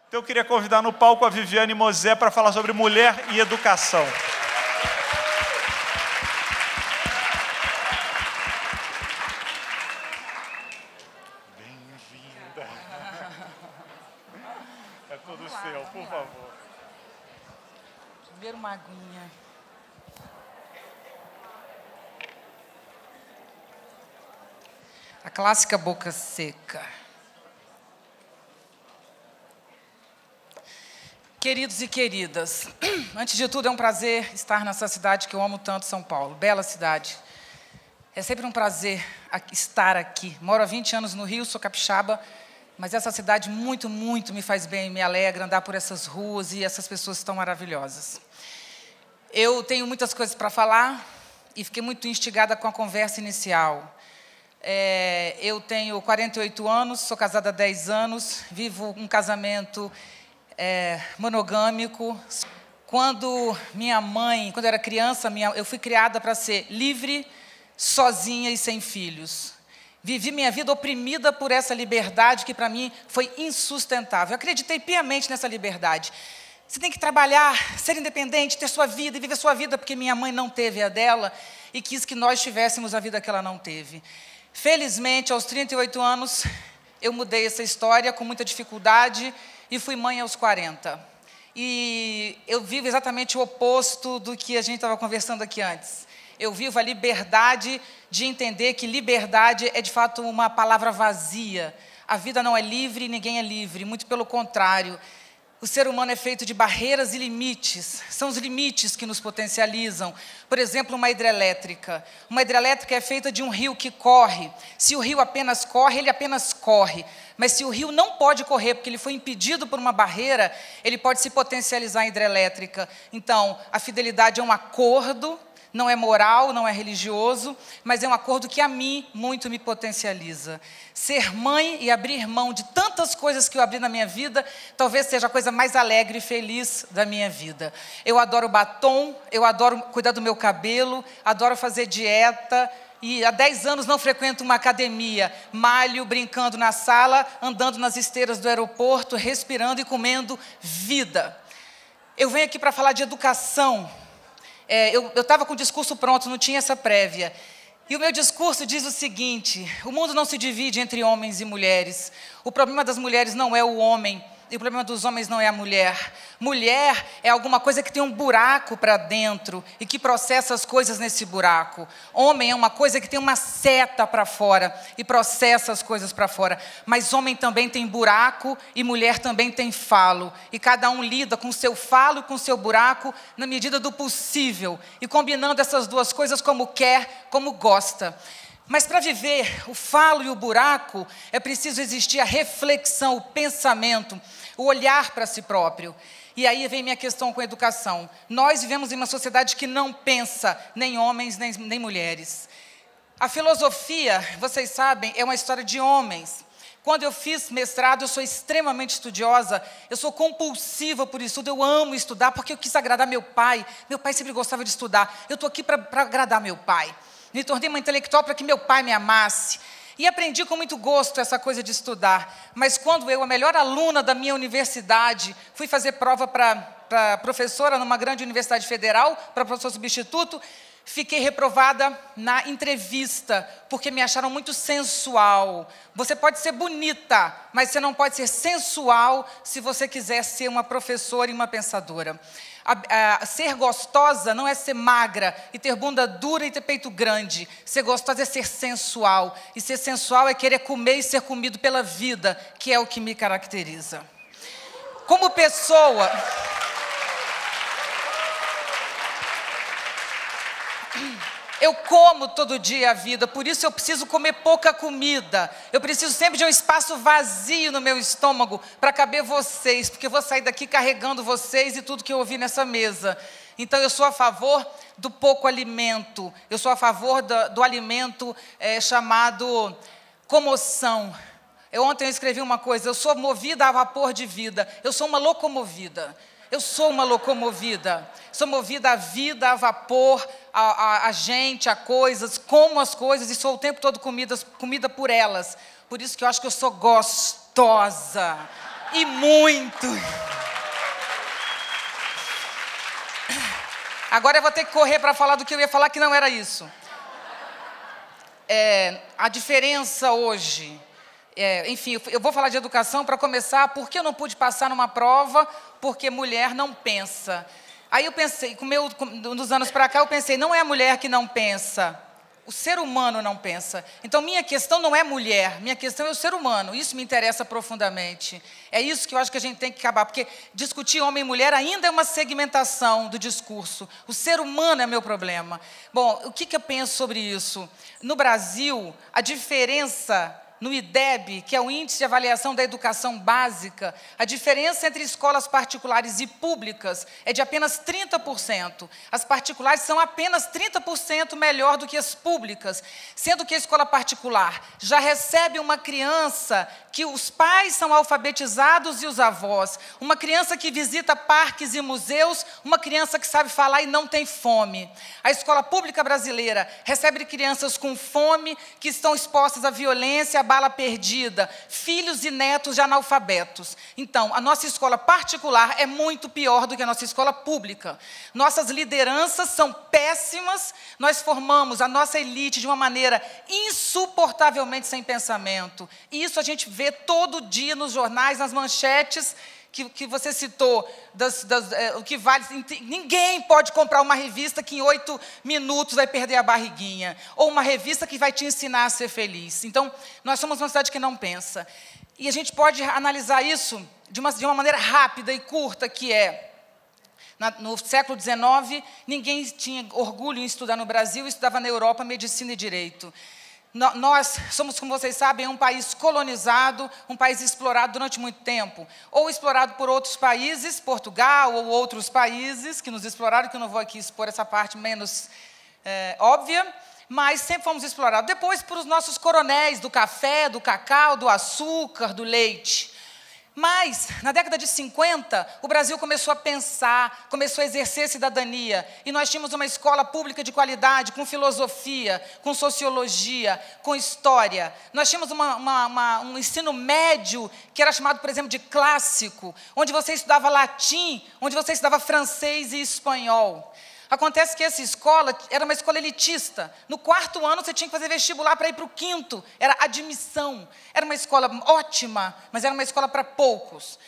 Então eu queria convidar no palco a Viviane Mosé para falar sobre mulher e educação. Bem-vinda. É tudo seu, por favor. Primeiro uma aguinha. A clássica boca seca. Queridos e queridas, antes de tudo é um prazer estar nessa cidade que eu amo tanto, São Paulo. Bela cidade. É sempre um prazer estar aqui. Moro há 20 anos no Rio, sou capixaba, mas essa cidade muito, muito me faz bem, me alegra andar por essas ruas e essas pessoas tão maravilhosas. Eu tenho muitas coisas para falar e fiquei muito instigada com a conversa inicial. Eu tenho 48 anos, sou casada há 10 anos, vivo um casamento monogâmico. Quando eu era criança, eu fui criada para ser livre, sozinha e sem filhos. Vivi minha vida oprimida por essa liberdade que para mim foi insustentável. Eu acreditei piamente nessa liberdade. Você tem que trabalhar, ser independente, ter sua vida e viver sua vida, porque minha mãe não teve a dela e quis que nós tivéssemos a vida que ela não teve. Felizmente, aos 38 anos, eu mudei essa história com muita dificuldade e fui mãe aos 40. E eu vivo exatamente o oposto do que a gente estava conversando aqui antes. Eu vivo a liberdade de entender que liberdade é, de fato, uma palavra vazia. A vida não é livre e ninguém é livre, muito pelo contrário. O ser humano é feito de barreiras e limites. São os limites que nos potencializam. Por exemplo, uma hidrelétrica. Uma hidrelétrica é feita de um rio que corre. Se o rio apenas corre, ele apenas corre. Mas se o rio não pode correr, porque ele foi impedido por uma barreira, ele pode se potencializar em hidrelétrica. Então, a fidelidade é um acordo, não é moral, não é religioso, mas é um acordo que a mim muito me potencializa. Ser mãe e abrir mão de tantas coisas que eu abri na minha vida, talvez seja a coisa mais alegre e feliz da minha vida. Eu adoro batom, eu adoro cuidar do meu cabelo, adoro fazer dieta, e há 10 anos não frequento uma academia, malho, brincando na sala, andando nas esteiras do aeroporto, respirando e comendo vida. Eu venho aqui para falar de educação. Eu estava com o discurso pronto, não tinha essa prévia. E o meu discurso diz o seguinte: o mundo não se divide entre homens e mulheres. O problema das mulheres não é o homem, e o problema dos homens não é a mulher. Mulher é alguma coisa que tem um buraco para dentro e que processa as coisas nesse buraco. Homem é uma coisa que tem uma seta para fora e processa as coisas para fora. Mas homem também tem buraco e mulher também tem falo. E cada um lida com o seu falo e com o seu buraco na medida do possível. E combinando essas duas coisas como quer, como gosta. Mas para viver o falo e o buraco, é preciso existir a reflexão, o pensamento, o olhar para si próprio. E aí vem minha questão com a educação. Nós vivemos em uma sociedade que não pensa nem homens, nem mulheres. A filosofia, vocês sabem, é uma história de homens. Quando eu fiz mestrado, eu sou extremamente estudiosa, eu sou compulsiva por estudo, eu amo estudar, porque eu quis agradar meu pai. Meu pai sempre gostava de estudar. Eu estou aqui para agradar meu pai. Me tornei uma intelectual para que meu pai me amasse. E aprendi com muito gosto essa coisa de estudar. Mas quando eu, a melhor aluna da minha universidade, fui fazer prova para professora numa grande universidade federal, para professor substituto, fiquei reprovada na entrevista, porque me acharam muito sensual. Você pode ser bonita, mas você não pode ser sensual se você quiser ser uma professora e uma pensadora. Ser gostosa não é ser magra e ter bunda dura e ter peito grande. Ser gostosa é ser sensual. E ser sensual é querer comer e ser comido pela vida, que é o que me caracteriza. Como pessoa... Eu como todo dia a vida, por isso eu preciso comer pouca comida. Eu preciso sempre de um espaço vazio no meu estômago para caber vocês, porque eu vou sair daqui carregando vocês e tudo que eu ouvi nessa mesa. Então eu sou a favor do pouco alimento, eu sou a favor do alimento chamado comoção. Ontem eu escrevi uma coisa: eu sou movida a vapor de vida, eu sou uma locomovida. Eu sou uma locomovida, sou movida a vida, a vapor, a gente, a coisas, como as coisas, e sou o tempo todo comida por elas. Por isso que eu acho que eu sou gostosa. E muito. Agora eu vou ter que correr para falar do que eu ia falar, que não era isso. A diferença hoje... enfim, eu vou falar de educação para começar. Por que eu não pude passar numa prova? Porque mulher não pensa. Aí eu pensei, dos anos para cá, eu pensei, não é a mulher que não pensa. O ser humano não pensa. Então, minha questão não é mulher, minha questão é o ser humano. Isso me interessa profundamente. É isso que eu acho que a gente tem que acabar, porque discutir homem e mulher ainda é uma segmentação do discurso. O ser humano é meu problema. Bom, o que eu penso sobre isso? No Brasil, a diferença no IDEB, que é o Índice de Avaliação da Educação Básica, a diferença entre escolas particulares e públicas é de apenas 30%. As particulares são apenas 30% melhor do que as públicas, sendo que a escola particular já recebe uma criança que os pais são alfabetizados e os avós, uma criança que visita parques e museus, uma criança que sabe falar e não tem fome. A escola pública brasileira recebe crianças com fome, que estão expostas à violência, à bala perdida, filhos e netos de analfabetos. Então, a nossa escola particular é muito pior do que a nossa escola pública. Nossas lideranças são péssimas, nós formamos a nossa elite de uma maneira insuportavelmente sem pensamento. E isso a gente vê todo dia nos jornais, nas manchetes, que você citou, o que vale. Ninguém pode comprar uma revista que em 8 minutos vai perder a barriguinha, ou uma revista que vai te ensinar a ser feliz. Então, nós somos uma cidade que não pensa. E a gente pode analisar isso de uma maneira rápida e curta, que é, no século XIX, ninguém tinha orgulho em estudar no Brasil, estudava na Europa medicina e direito. Nós somos, como vocês sabem, um país colonizado, um país explorado durante muito tempo, ou explorado por outros países, Portugal ou outros países que nos exploraram, que eu não vou aqui expor essa parte menos óbvia, mas sempre fomos explorados. Depois por os nossos coronéis do café, do cacau, do açúcar, do leite. Mas, na década de 50, o Brasil começou a pensar, começou a exercer cidadania, e nós tínhamos uma escola pública de qualidade, com filosofia, com sociologia, com história. Nós tínhamos um ensino médio, que era chamado, por exemplo, de clássico, onde você estudava latim, onde você estudava francês e espanhol. Acontece que essa escola era uma escola elitista. No 4º ano, você tinha que fazer vestibular para ir para o 5º. Era admissão. Era uma escola ótima, mas era uma escola para poucos.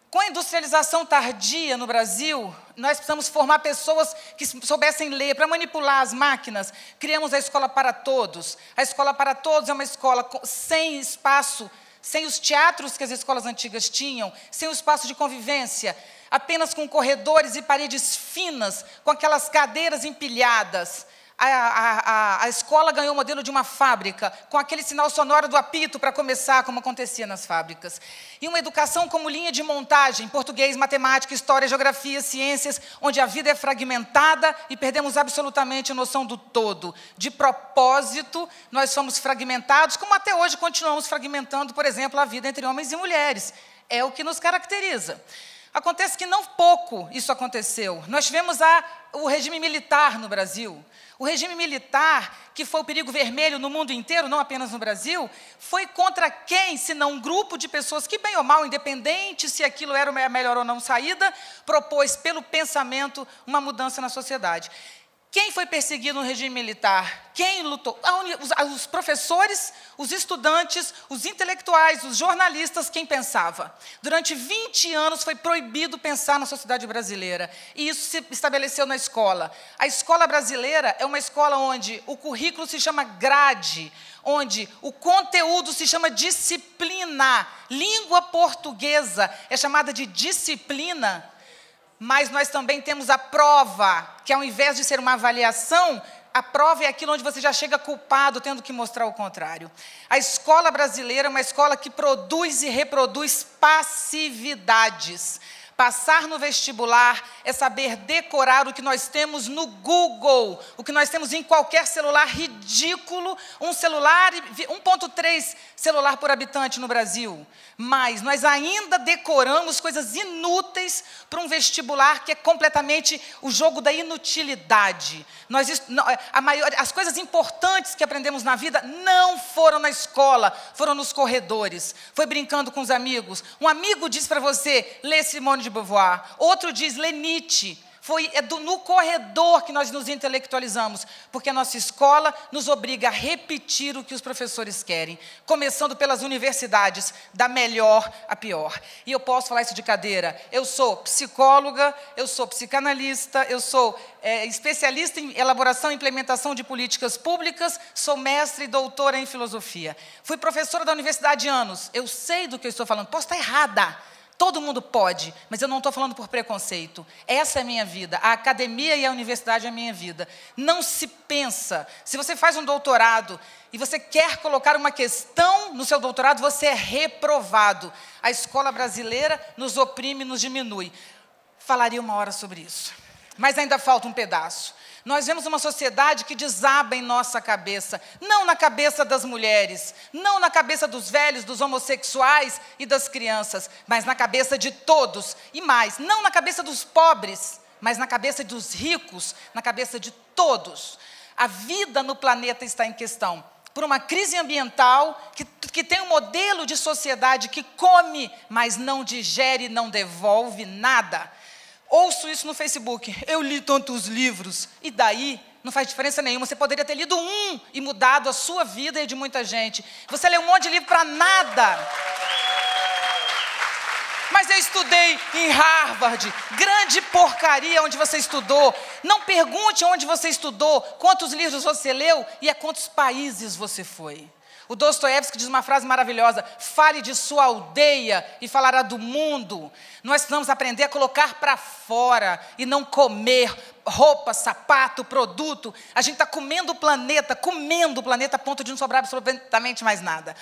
Com a industrialização tardia no Brasil, nós precisamos formar pessoas que soubessem ler, para manipular as máquinas. Criamos a Escola para Todos. A Escola para Todos é uma escola sem espaço, sem os teatros que as escolas antigas tinham, sem o espaço de convivência, apenas com corredores e paredes finas, com aquelas cadeiras empilhadas. A escola ganhou o modelo de uma fábrica, com aquele sinal sonoro do apito para começar, como acontecia nas fábricas. E uma educação como linha de montagem, português, matemática, história, geografia, ciências, onde a vida é fragmentada e perdemos absolutamente a noção do todo. De propósito, nós fomos fragmentados, como até hoje continuamos fragmentando, por exemplo, a vida entre homens e mulheres. É o que nos caracteriza. Acontece que não pouco isso aconteceu. Nós tivemos o regime militar no Brasil. O regime militar, que foi o perigo vermelho no mundo inteiro, não apenas no Brasil, foi contra quem, se não um grupo de pessoas que, bem ou mal, independente se aquilo era a melhor ou não saída, propôs pelo pensamento uma mudança na sociedade. Quem foi perseguido no regime militar? Quem lutou? Os professores, os estudantes, os intelectuais, os jornalistas, quem pensava? Durante 20 anos foi proibido pensar na sociedade brasileira. E isso se estabeleceu na escola. A escola brasileira é uma escola onde o currículo se chama grade, onde o conteúdo se chama disciplina. Língua portuguesa é chamada de disciplina. Mas nós também temos a prova, que ao invés de ser uma avaliação, a prova é aquilo onde você já chega culpado, tendo que mostrar o contrário. A escola brasileira é uma escola que produz e reproduz passividades. Passar no vestibular é saber decorar o que nós temos no Google, o que nós temos em qualquer celular ridículo, um celular, 1,3 celular por habitante no Brasil. Mas nós ainda decoramos coisas inúteis para um vestibular que é completamente o jogo da inutilidade. As coisas importantes que aprendemos na vida não foram na escola, foram nos corredores, foi brincando com os amigos. Um amigo diz para você, lê Simone de Beauvoir, outro diz, lê Nietzsche. No corredor que nós nos intelectualizamos, porque a nossa escola nos obriga a repetir o que os professores querem, começando pelas universidades, da melhor à pior. E eu posso falar isso de cadeira. Eu sou psicóloga, eu sou psicanalista, eu sou especialista em elaboração e implementação de políticas públicas, sou mestre e doutora em filosofia. Fui professora da universidade há anos, eu sei do que eu estou falando, posso estar errada. Todo mundo pode, mas eu não estou falando por preconceito. Essa é a minha vida. A academia e a universidade é a minha vida. Não se pensa. Se você faz um doutorado e você quer colocar uma questão no seu doutorado, você é reprovado. A escola brasileira nos oprime, nos diminui. Falaria 1 hora sobre isso. Mas ainda falta um pedaço. Nós vemos uma sociedade que desaba em nossa cabeça, não na cabeça das mulheres, não na cabeça dos velhos, dos homossexuais e das crianças, mas na cabeça de todos. E mais, não na cabeça dos pobres, mas na cabeça dos ricos, na cabeça de todos. A vida no planeta está em questão por uma crise ambiental que tem um modelo de sociedade que come, mas não digere, não devolve nada. Ouço isso no Facebook, eu li tantos livros, e daí não faz diferença nenhuma, você poderia ter lido um e mudado a sua vida e de muita gente. Você lê um monte de livro para nada. Mas eu estudei em Harvard, grande porcaria onde você estudou. Não pergunte onde você estudou, quantos livros você leu e a quantos países você foi. O Dostoiévski diz uma frase maravilhosa, fale de sua aldeia e falará do mundo. Nós precisamos aprender a colocar para fora e não comer roupa, sapato, produto. A gente está comendo o planeta a ponto de não sobrar absolutamente mais nada.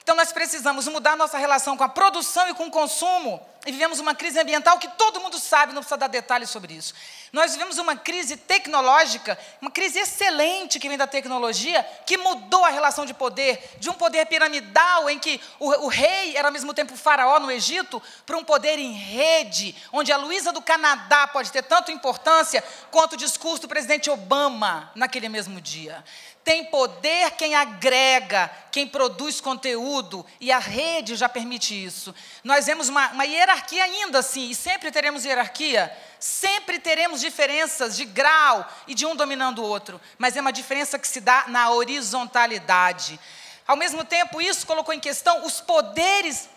Então nós precisamos mudar nossa relação com a produção e com o consumo. E vivemos uma crise ambiental que todo mundo sabe, não precisa dar detalhes sobre isso. Nós vivemos uma crise tecnológica, uma crise excelente que vem da tecnologia, que mudou a relação de poder, de um poder piramidal em que o rei era ao mesmo tempo faraó no Egito, para um poder em rede, onde a Luísa do Canadá pode ter tanta importância quanto o discurso do presidente Obama naquele mesmo dia. Tem poder quem agrega, quem produz conteúdo, e a rede já permite isso. Nós vemos uma hierarquia ainda assim, e sempre teremos hierarquia, sempre teremos diferenças de grau e de um dominando o outro, mas é uma diferença que se dá na horizontalidade. Ao mesmo tempo, isso colocou em questão os poderes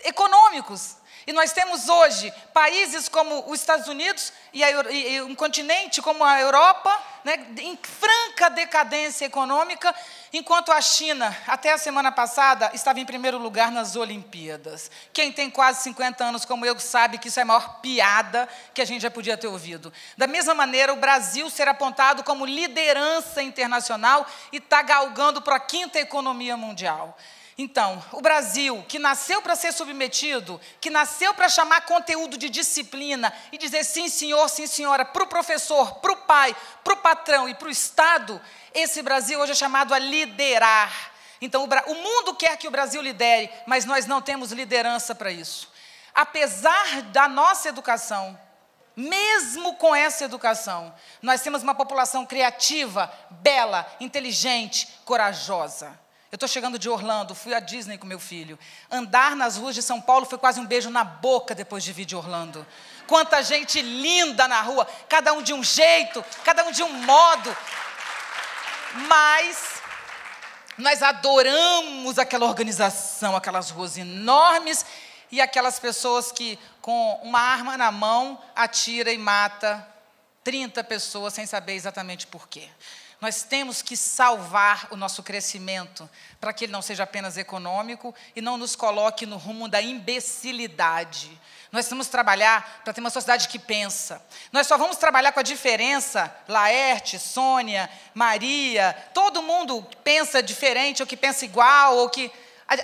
econômicos. E nós temos hoje países como os Estados Unidos e um continente como a Europa, né, em franca decadência econômica, enquanto a China, até a semana passada, estava em primeiro lugar nas Olimpíadas. Quem tem quase 50 anos como eu sabe que isso é a maior piada que a gente já podia ter ouvido. Da mesma maneira, o Brasil ser apontado como liderança internacional e está galgando para a 5ª economia mundial. Então, o Brasil, que nasceu para ser submetido, que nasceu para chamar conteúdo de disciplina e dizer sim, senhor, sim, senhora, para o professor, para o pai, para o patrão e para o Estado, esse Brasil hoje é chamado a liderar. Então, o mundo quer que o Brasil lidere, mas nós não temos liderança para isso. Apesar da nossa educação, mesmo com essa educação, nós temos uma população criativa, bela, inteligente, corajosa. Eu estou chegando de Orlando, fui à Disney com meu filho. Andar nas ruas de São Paulo foi quase um beijo na boca depois de vir de Orlando. Quanta gente linda na rua, cada um de um jeito, cada um de um modo. Mas nós adoramos aquela organização, aquelas ruas enormes e aquelas pessoas que, com uma arma na mão, atira e mata 30 pessoas sem saber exatamente por quê. Nós temos que salvar o nosso crescimento para que ele não seja apenas econômico e não nos coloque no rumo da imbecilidade. Nós temos que trabalhar para ter uma sociedade que pensa. Nós só vamos trabalhar com a diferença, Laerte, Sônia, Maria, todo mundo pensa diferente ou que pensa igual, ou que...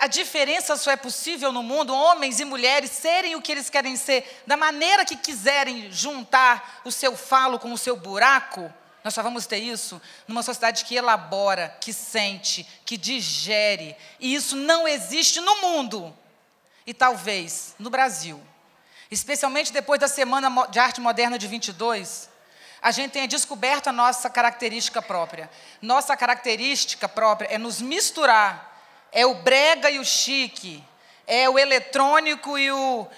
A diferença só é possível no mundo, homens e mulheres serem o que eles querem ser, da maneira que quiserem juntar o seu falo com o seu buraco. Nós só vamos ter isso numa sociedade que elabora, que sente, que digere. E isso não existe no mundo. E talvez no Brasil, especialmente depois da Semana de Arte Moderna de 22, a gente tenha descoberto a nossa característica própria. Nossa característica própria é nos misturar. É o brega e o chique, é o eletrônico e o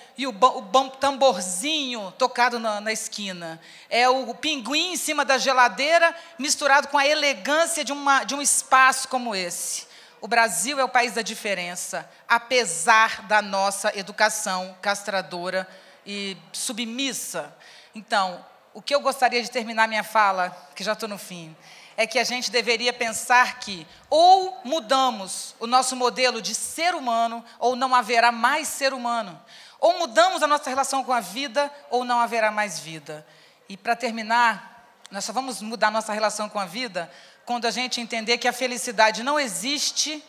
tamborzinho tocado na esquina, é o pinguim em cima da geladeira misturado com a elegância de um espaço como esse. O Brasil é o país da diferença, apesar da nossa educação castradora e submissa. Então, o que eu gostaria de terminar minha fala, que já estou no fim, é que a gente deveria pensar que ou mudamos o nosso modelo de ser humano, ou não haverá mais ser humano. Ou mudamos a nossa relação com a vida, ou não haverá mais vida. E para terminar, nós só vamos mudar a nossa relação com a vida quando a gente entender que a felicidade não existe,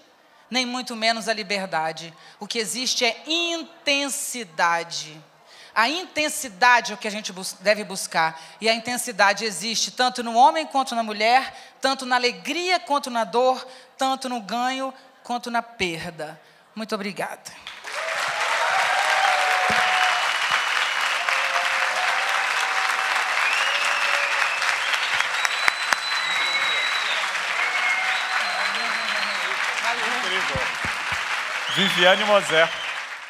nem muito menos a liberdade. O que existe é intensidade. A intensidade é o que a gente deve buscar. E a intensidade existe tanto no homem quanto na mulher, tanto na alegria quanto na dor, tanto no ganho quanto na perda. Muito obrigada. Viviane Mosé.